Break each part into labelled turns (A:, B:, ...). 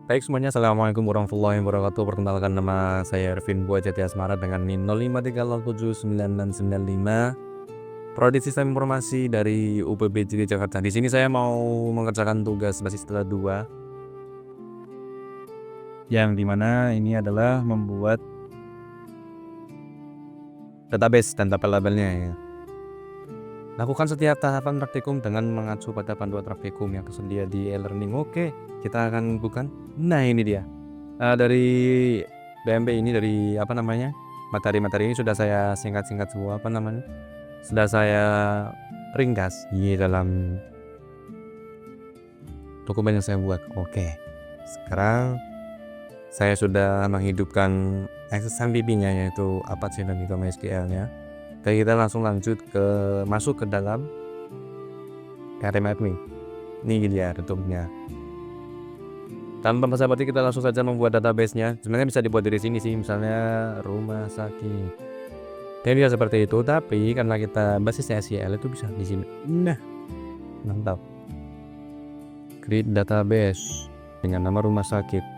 A: Baik semuanya, Assalamualaikum warahmatullahi wabarakatuh. Perkenalkan, nama saya Ervin Buat Jati Asmara dengan NIM 05307996. Prodi Sistem Informasi dari UPBJD Jakarta. Di sini saya mau mengerjakan tugas basis telah 2, yang dimana ini adalah membuat database dan tabel-tabelnya ya. Lakukan setiap tahapan praktikum dengan mengacu pada panduan praktikum yang tersedia di e-learning. Oke, kita akan bukan. Nah, ini dia. Dari BMP ini, dari materi-materi ini sudah saya singkat-singkat semua, sudah saya ringkas di dalam dokumen yang saya buat. Oke, sekarang saya sudah menghidupkan Access MVB-nya, yaitu Apache dan juga MySQL-nya. Jadi kita langsung masuk ke dalam KTM. Ini dia tutupnya. Tanpa basa-basi kita langsung saja membuat database-nya. Sebenarnya bisa dibuat dari sini sih, misalnya rumah sakit. Dan bisa seperti itu, tapi karena kita basisnya SQL itu bisa di sini. Nah, mantap. Create database dengan nama rumah sakit.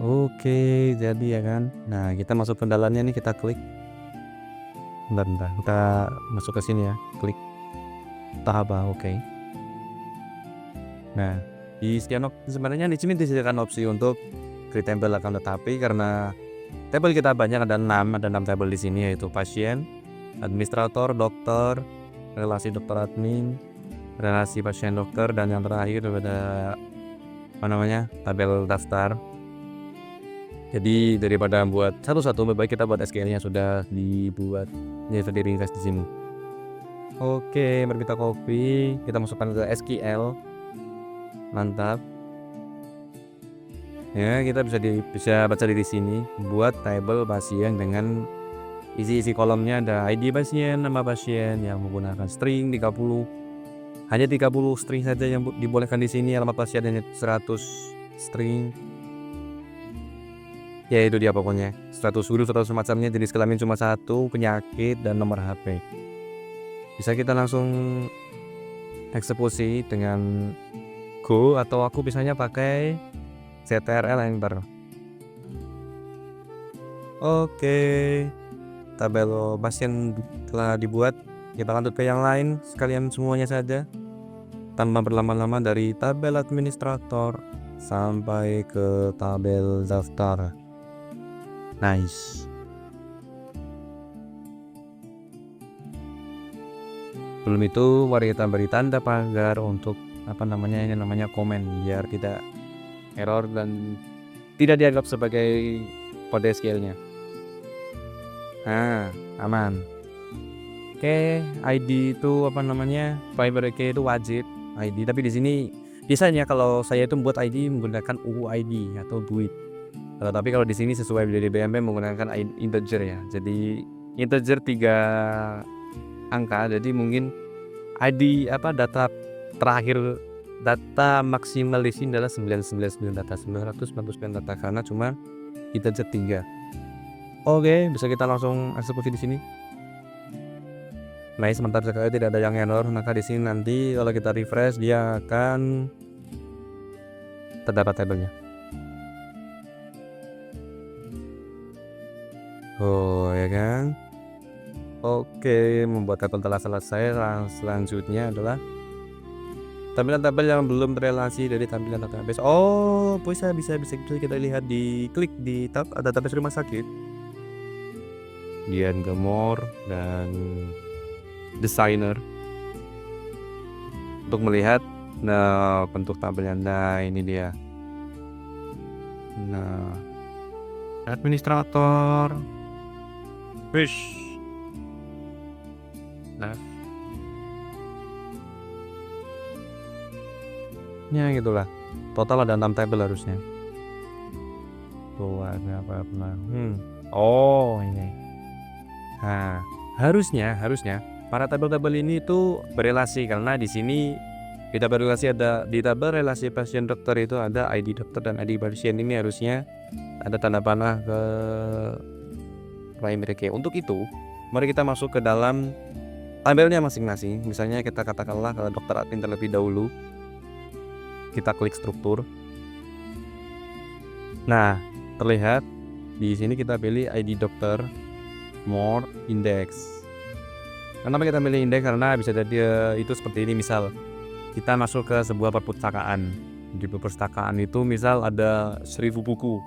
A: Oke, jadi ya kan. Nah, kita masuk ke dalamnya nih, kita klik. Bentar, kita masuk ke sini ya, klik tahap A, oke. Nah, sebenarnya di sini disediakan opsi untuk create table akan, tetapi karena tabel kita banyak, ada 6 tabel di sini, yaitu pasien, administrator, dokter, relasi dokter admin, relasi pasien dokter, dan yang terakhir ada tabel daftar. Jadi daripada buat satu-satu, lebih baik kita buat SQL-nya sudah dibuat, ya sudah diringkas di sini. Oke, mari kita copy, kita masukkan ke SQL. Mantap. Ya, kita bisa baca di sini, buat table pasien dengan isi kolomnya ada ID pasien, nama pasien yang menggunakan string 30. Hanya 30 string saja yang dibolehkan di sini. Alamat pasien hanya 100 string. Ya itu dia pokoknya. 100 huruf atau semacamnya, jenis kelamin cuma 1, penyakit, dan nomor HP. Bisa kita langsung eksekusi dengan Go, atau aku biasanya pakai CTRL Enter. Oke, tabel pasien telah dibuat. Kita lanjut ke yang lain, sekalian semuanya saja tanpa berlama-lama, dari tabel administrator sampai ke tabel daftar. Nice. Belum itu, mari kita beri tanda pagar untuk ini namanya komen, biar tidak error dan tidak dianggap sebagai kode SQL-nya. Nah, aman. Oke, ID itu primary key itu wajib ID, tapi di sini biasanya kalau saya itu membuat ID menggunakan UUID atau buit. Tapi kalau di sini sesuai dari BMP menggunakan integer ya. Jadi integer 3 angka, jadi mungkin ID data terakhir, data maksimal di sini adalah 999 data, 999 data, karena cuma integer 3. Oke, bisa kita langsung eksekusi di sini. Nice, mantap sekali, tidak ada yang error. Maka di sini nanti kalau kita refresh, dia akan terdapat tabelnya. Oh ya kan. Oke, membuat tabel telah selesai. Selanjutnya adalah tampilan-tabel yang belum terrelasi dari tampilan database. Oh, bisa kita lihat, klik di tab database rumah sakit, Dian Gemor dan designer, untuk melihat bentuk tabelnya. Nah, ini dia. Nah, administrator, push, nah, ya gitulah. Total ada 6 tabel harusnya. Tuh, apa? Oh, ini. Nah, harusnya para tabel-tabel ini itu berelasi, karena di sini di tabel relasi pasien dokter itu ada ID dokter dan ID pasien. Ini harusnya ada tanda panah ke primary key. Untuk itu, mari kita masuk ke dalam tabelnya masing-masing. Misalnya kita katakanlah ke dokter admin terlebih dahulu. kita klik struktur. Nah, terlihat di sini kita pilih ID dokter, more, index. Kenapa kita pilih index? Karena bisa jadi itu seperti ini, misal kita masuk ke sebuah perpustakaan. Di perpustakaan itu misal ada 1000 buku.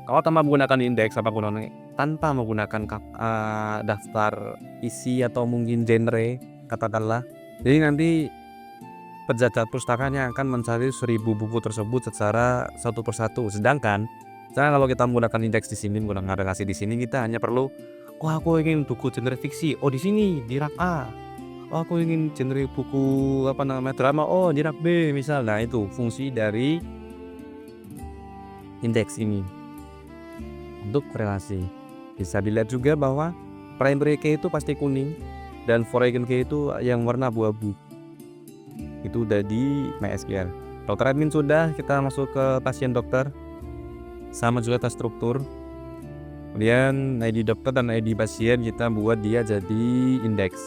A: Kalau tanpa menggunakan indeks tanpa menggunakan daftar isi atau mungkin genre katakanlah, jadi nanti penjaga pustakanya akan mencari 1000 buku tersebut secara satu persatu. Sedangkan kalau kita menggunakan indeks di sini, menggunakan relasi di sini, kita hanya perlu, oh aku ingin buku genre fiksi, oh di sini di rak A. Oh aku ingin genre buku drama, oh di rak B misal. Nah itu fungsi dari indeks ini untuk relasi. Bisa dilihat juga bahwa primary key itu pasti kuning dan foreign key itu yang warna abu-abu. Itu udah di MySQL. Dokter admin sudah, kita masuk ke pasien dokter. Sama juga tes struktur. Kemudian ID dokter dan ID pasien kita buat dia jadi indeks.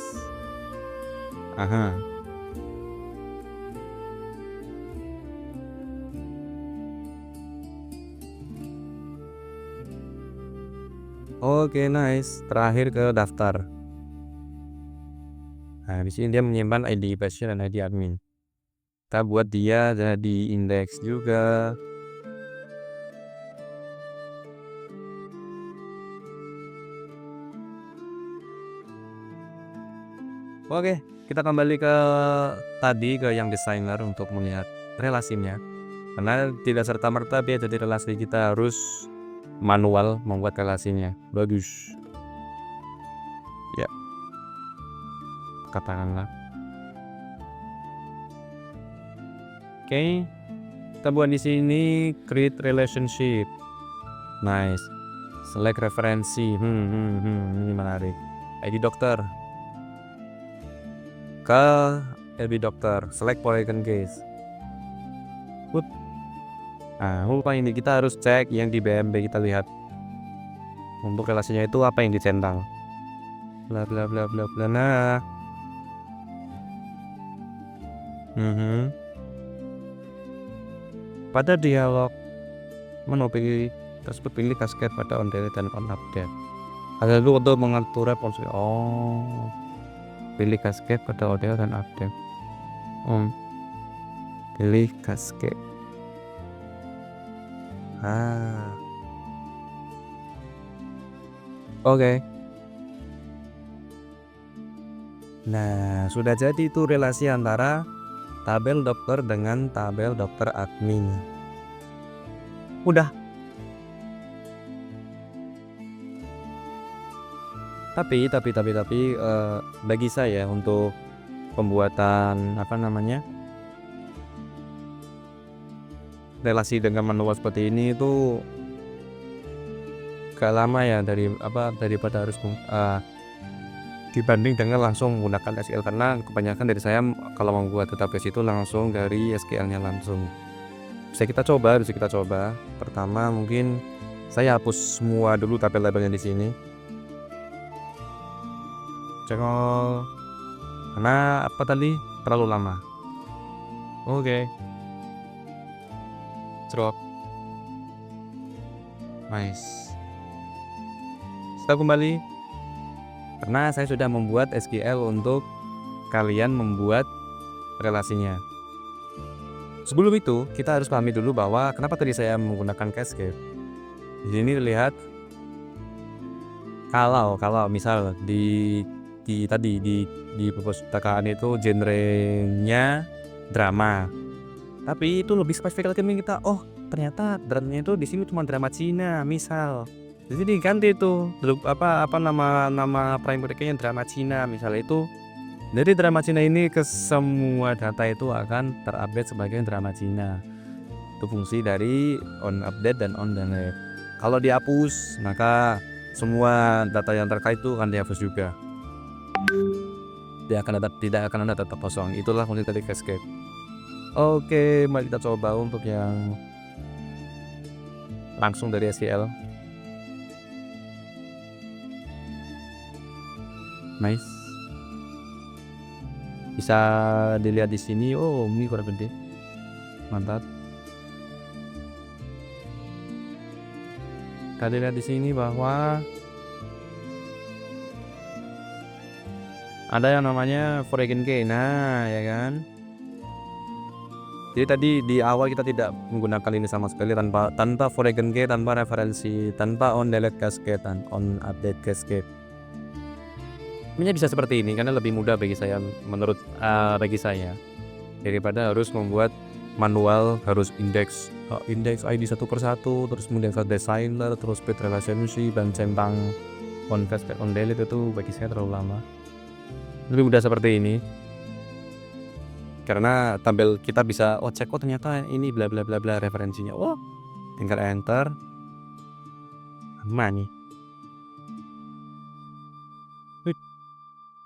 A: Aha. Oke, nice. Terakhir ke daftar. Nah, di sini dia menyimpan ID pasien dan ID admin. Kita buat dia jadi indeks juga. Oke, kita kembali ke tadi, ke yang desainer untuk melihat relasinya. Karena tidak serta-merta dia jadi relasi, kita harus manual membuat relasinya. Bagus. Ya, katakanlah. Oke, kita buat di sini create relationship. Nice. Select referensi. Ini menarik. ID dokter. Ke LB dokter. Select polygon case. Nah, lupa ini kita harus cek yang di BMB, kita lihat untuk relasinya itu apa yang dicentang. Bla bla bla bla bla. Nah. Pada dialog menu tersebut pilih cascade pada on delete dan on update. Ada dulu untuk mengatur respons. Oh, pilih cascade pada on delete dan update. Pilih cascade. Oke. Nah, sudah jadi itu relasi antara tabel dokter dengan tabel dokter admin. Udah. Tapi bagi saya untuk pembuatan relasi dengan manual seperti ini itu gak lama ya daripada harus dibanding dengan langsung menggunakan SQL, karena kebanyakan dari saya kalau membuat database itu langsung dari SQL-nya langsung. Bisa kita coba. Pertama mungkin saya hapus semua dulu tabel-tabelnya di sini. Cekol. Karena terlalu lama. Oke. Drop. Nice. Kita kembali. Karena saya sudah membuat SQL untuk kalian membuat relasinya. Sebelum itu, kita harus pahami dulu bahwa kenapa tadi saya menggunakan cascade. Di sini terlihat kalau misal di perpustakaan itu genrenya drama. Tapi itu lebih spesifik lagi, kita ternyata dramanya itu di sini cuma drama Cina misal. Jadi ganti itu nama primary key-nya drama Cina misal itu. Jadi drama Cina ini ke semua data itu akan terupdate sebagai drama Cina. Itu fungsi dari on update dan on delete. Kalau dihapus, maka semua data yang terkait itu akan dihapus juga. Tidak akan ada data kosong. Itulah fungsi dari cascade. Oke, mari kita coba untuk yang langsung dari SQL. Nice. Bisa dilihat di sini. Oh, ini kurang gede. mantap. Kita lihat di sini bahwa ada yang namanya foreign key. Nah, ya kan. Jadi tadi di awal kita tidak menggunakan ini sama sekali, tanpa foreign key, tanpa referensi, tanpa on delete cascade dan on update cascade. Sebenarnya bisa seperti ini karena lebih mudah bagi saya, menurut bagi saya, daripada harus membuat manual, harus indeks ID satu persatu, terus kemudian ke designer, terus speed relationship dan centang on cascade on delete. Itu bagi saya terlalu lama. Lebih mudah seperti ini karena tabel kita bisa cek ternyata ini bla bla bla bla referensinya, tinggal enter aman nih.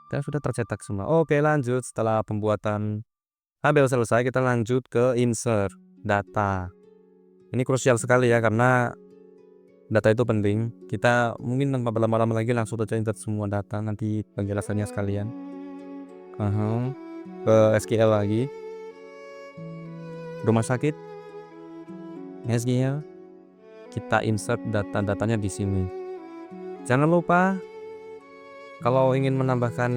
A: Kita sudah tercetak semua. Oke, lanjut. Setelah pembuatan tabel selesai, kita lanjut ke insert data. Ini krusial sekali ya, karena data itu penting. Kita mungkin tanpa berlama-lama lagi langsung saja insert semua data, nanti penjelasannya sekalian. Ke SQL lagi, rumah sakit, SQL, kita insert data-datanya di sini. Jangan lupa kalau ingin menambahkan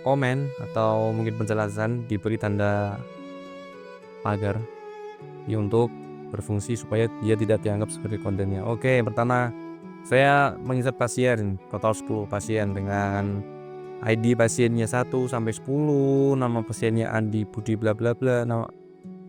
A: komen atau mungkin penjelasan, diberi tanda pagar ya, untuk berfungsi supaya dia tidak dianggap sebagai kontennya. Oke, pertama saya menginsert pasien, total 10 pasien dengan ID pasiennya 1 sampai 10, nama pasiennya Andi Budi bla bla bla, nama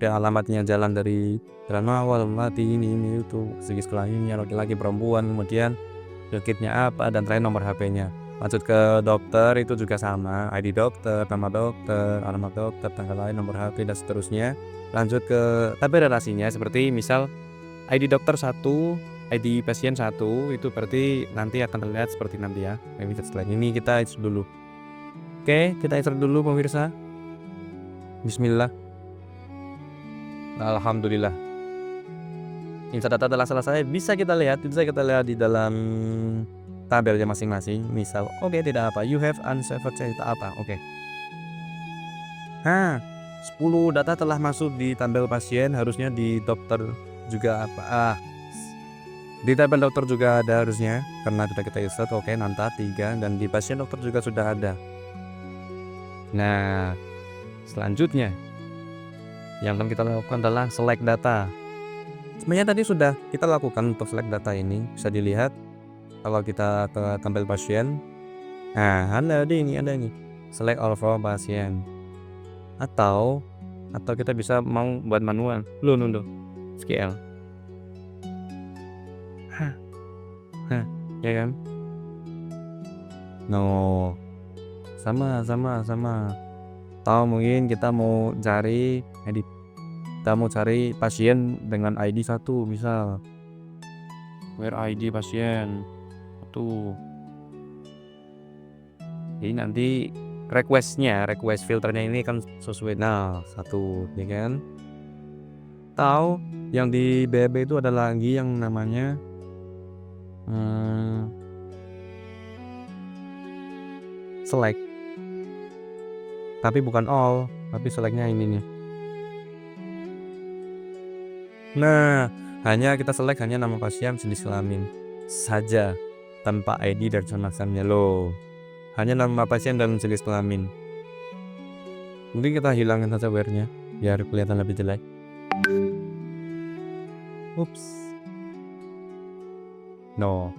A: dan alamatnya jalan dari Jalan Mawar, Mati, ini itu, segi kelaminnya laki-laki perempuan, kemudian sakitnya apa, dan terakhir nomor HP-nya. Lanjut ke dokter, itu juga sama, ID dokter, nama dokter, alamat dokter, tanggal lahir, nomor HP, dan seterusnya. Lanjut ke tabel relasinya, seperti misal ID dokter 1, ID pasien 1, itu berarti nanti akan terlihat seperti nanti ya. Setelah ini kita insert dulu. Oke, kita insert dulu pemirsa. Bismillah. Alhamdulillah. Insert data telah selesai. Bisa kita lihat di dalam tabelnya masing-masing. Misal, tidak apa. You have unsaved cerita apa? 10 data telah masuk di tabel pasien, harusnya di dokter juga apa? Di tabel dokter juga ada harusnya, karena sudah kita insert. Nanti 3, dan di pasien dokter juga sudah ada. Nah, selanjutnya yang akan kita lakukan adalah select data. Sebenarnya tadi sudah kita lakukan untuk select data ini. Bisa dilihat kalau kita ke tabel pasien. Nah, ada ini select all from pasien. Atau kita bisa mau buat manual. Loh, SQL. Ya kan? No. Sama. Atau mungkin kita mau cari edit. Kita mau cari pasien dengan ID 1, misal where ID pasien 1. Jadi nanti request filternya ini kan sesuai 1, ya kan? Atau yang di BB itu ada lagi yang namanya select, tapi bukan all, tapi selectnya ini nih. Nah, kita select hanya nama pasien, jenis kelamin saja, tanpa ID dan semacamnya. Loh, hanya nama pasien dan jenis kelamin. Mungkin kita hilangin saja where-nya biar kelihatan lebih jelek. No,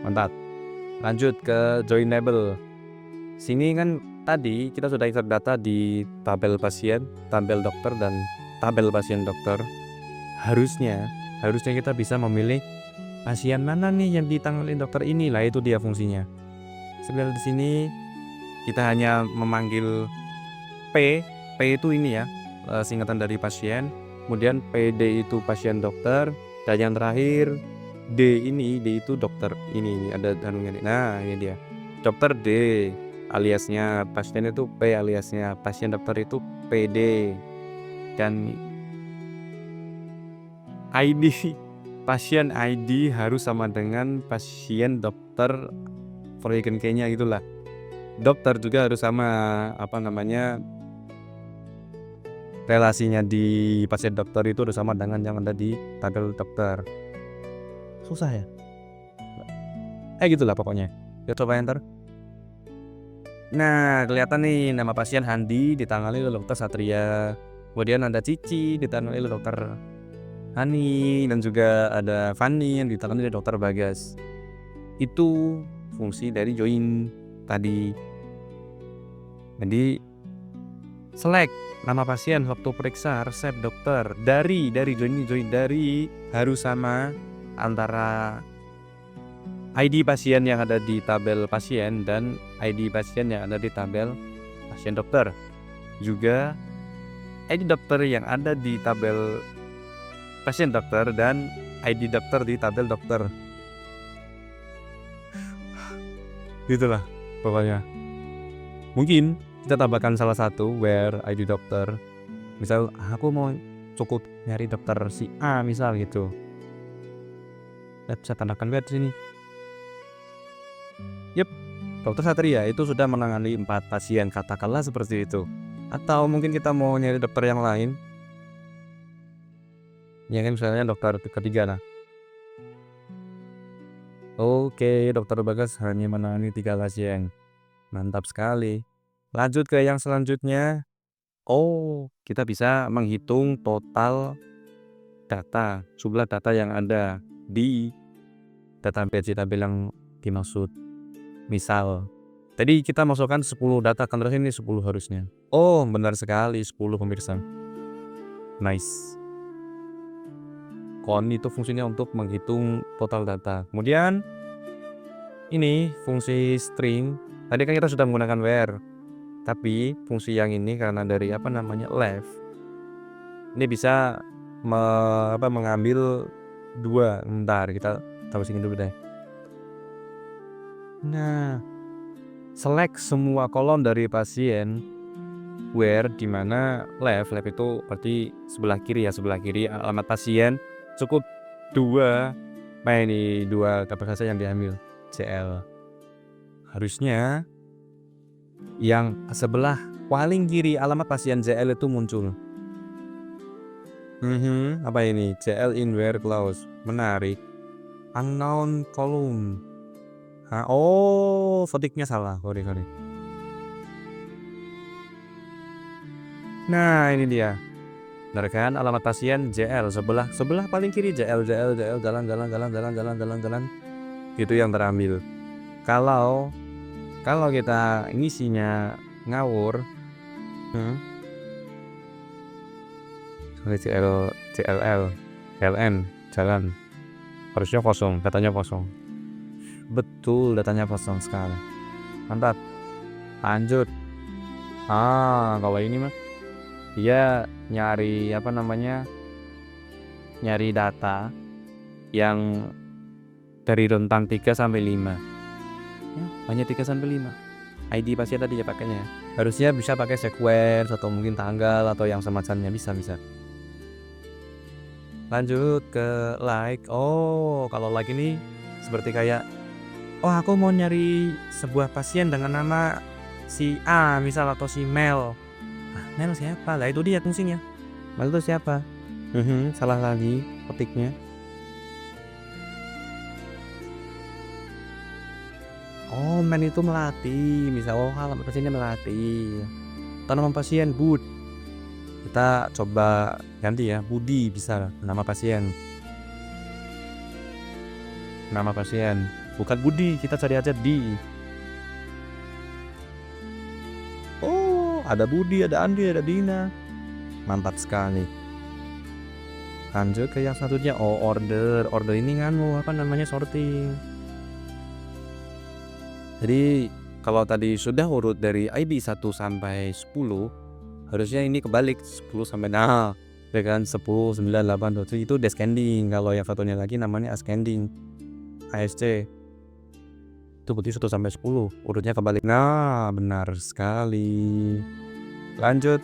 A: mantap. Lanjut ke joinable. Sini kan tadi kita sudah insert data di tabel pasien, tabel dokter, dan tabel pasien dokter. Harusnya kita bisa memilih pasien mana nih yang ditangani dokter ini. Lah, itu dia fungsinya. Sebenarnya di sini kita hanya memanggil P itu ini ya, singkatan dari pasien. Kemudian PD itu pasien dokter, dan yang terakhir D itu dokter. Ini ada anunya. Nah, ini dia. Dokter D aliasnya pasien itu P, aliasnya pasien dokter itu PD. Dan ID pasien ID harus sama dengan pasien dokter, foreign key-nya itulah. Dokter juga harus sama relasinya di pasien dokter itu udah sama dengan yang ada di tabel dokter. Susah ya? Gitulah pokoknya. Kita coba enter. Nah, kelihatan nih nama pasien Handi ditangani oleh dokter Satria. Kemudian ada Cici ditangani oleh dokter Hani, dan juga ada Fanny yang ditangani oleh dokter Bagas. Itu fungsi dari join tadi. Jadi select nama pasien waktu periksa resep dokter dari join dari harus sama antara ID pasien yang ada di tabel pasien dan ID pasien yang ada di tabel pasien dokter. Juga ID dokter yang ada di tabel pasien dokter dan ID dokter di tabel dokter. Gitulah pokoknya. Mungkin kita tambahkan salah satu where ID dokter. Misal aku mau cukup nyari dokter si A misal gitu. Kita bisa tandahkan where di sini. Yep, dokter Satria itu sudah menangani 4 pasien, katakanlah seperti itu. Atau mungkin kita mau nyari dokter yang lain, ya kan, misalnya dokter ketiga. Nah, oke, dokter Bagas hanya menangani 3 pasien. Mantap sekali. Lanjut ke yang selanjutnya. Kita bisa menghitung total data, jumlah data yang ada di database tabel yang dimaksud. Misal tadi kita masukkan 10 data, kan terus ini 10 harusnya. Benar sekali, 10 pemirsa. Nice. Count itu fungsinya untuk menghitung total data. Kemudian ini fungsi string. Tadi kan kita sudah menggunakan where. Tapi fungsi yang ini karena dari left. Ini bisa mengambil 2. Bentar, kita taruh sini dulu deh. Nah, select semua kolom dari pasien where, dimana left itu berarti sebelah kiri alamat pasien, cukup 2 tabel saja yang diambil CL. Harusnya yang sebelah paling kiri alamat pasien CL itu muncul. Apa ini? CL in where clause. Menarik. Unknown column. Votiknya salah. Sorry. Nah, ini dia. Benar kan? Alamat pasien JL sebelah paling kiri jalan. Itu yang terambil. Kalau kita ngisinya ngawur, CLL, LN jalan, harusnya kosong, datanya kosong. Betul, datanya kosong sekali. Mantap. Lanjut. Kalau ini mah dia nyari nyari data yang dari rentang 3 sampai 5. Hanya 3 sampai 5. ID pasien tadi ya pakainya. Harusnya bisa pakai sequence atau mungkin tanggal atau yang semacamnya, bisa. Lanjut ke like. Kalau like ini seperti kayak aku mau nyari sebuah pasien dengan nama si A misal atau si Mel. Mel siapa? Lah itu dia fungsinya. Mel itu siapa? Salah lagi ketiknya. Mel itu melati. Misal alamat pasiennya melati. Atau nama pasien Bud. Kita coba ganti ya, Budi bisa nama pasien. Nama pasien bukan Budi, kita cari aja di. Ada Budi, ada Andi, ada Dina. Mantap sekali. Lanjut ke yang satunya. Order ini sorting. Jadi kalau tadi sudah urut dari ID 1 sampai 10, harusnya ini kebalik 10 sampai ya kan, 10, 9, 8, 7 itu descending. Kalau yang satunya lagi namanya ascending. ASC itu berarti 1 sampai 10 urutnya kebalik. Benar sekali. Lanjut.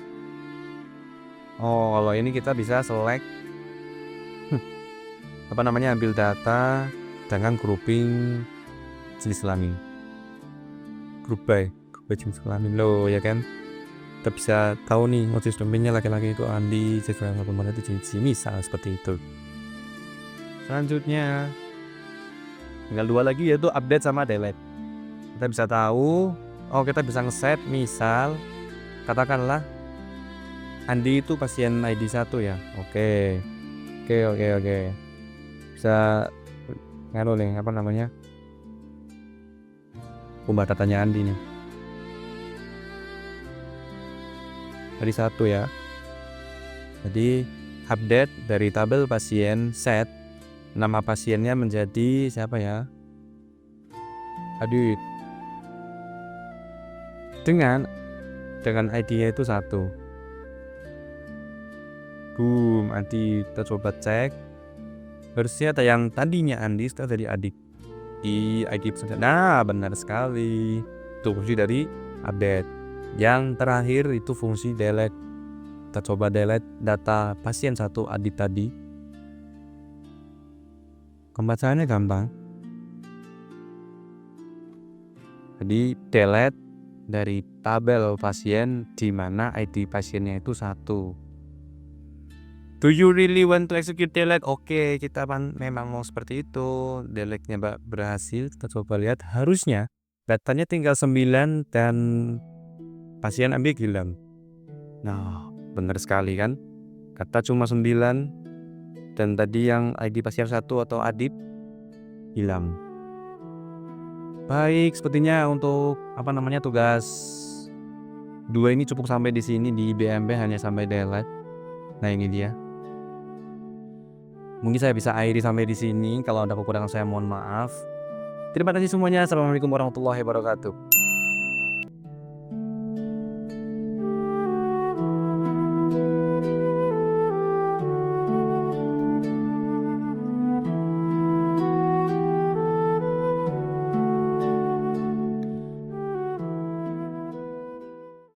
A: Kalau ini kita bisa select ambil data dengan grouping jenis kelamin, group by jenis kelamin ya kan. kita bisa tahu nih modus domainnya laki-laki itu Andi, siswa yang perempuan itu Cici, misal seperti itu. Selanjutnya tinggal 2 lagi, yaitu update sama delete. Kita bisa tahu, kita bisa ngeset, misal katakanlah Andi itu pasien ID 1 ya. Oke. Bisa ngaruh nih, apa namanya? Ubah datanya Andi nih. Dari 1 ya. Jadi update dari tabel pasien, set nama pasiennya menjadi siapa ya? Adit. Dengan ID-nya itu 1. Boom, Andi, kita coba cek. Harusnya ada yang tadinya Andi setelah jadi Adik di ID pesan. Nah, benar sekali. Itu fungsi dari update. Yang terakhir itu fungsi delete. Kita coba delete data pasien 1 Adik tadi. Pembacaannya gampang. Jadi delete dari tabel pasien di mana ID pasiennya itu 1. Do you really want to execute delete? Oke, kita memang mau seperti itu. Delete-nya berhasil. Kita coba lihat, harusnya datanya tinggal 9 dan pasien ambil hilang. Nah, benar sekali kan? Kata cuma 9 dan tadi yang ID pasien 1 atau Adib hilang. Baik, sepertinya untuk tugas 2 ini cukup sampai di sini. Di BMB hanya sampai delete. Nah, ini dia. Mungkin saya bisa akhiri sampai di sini. Kalau ada kekurangan saya mohon maaf. Terima kasih semuanya. Assalamualaikum warahmatullahi wabarakatuh.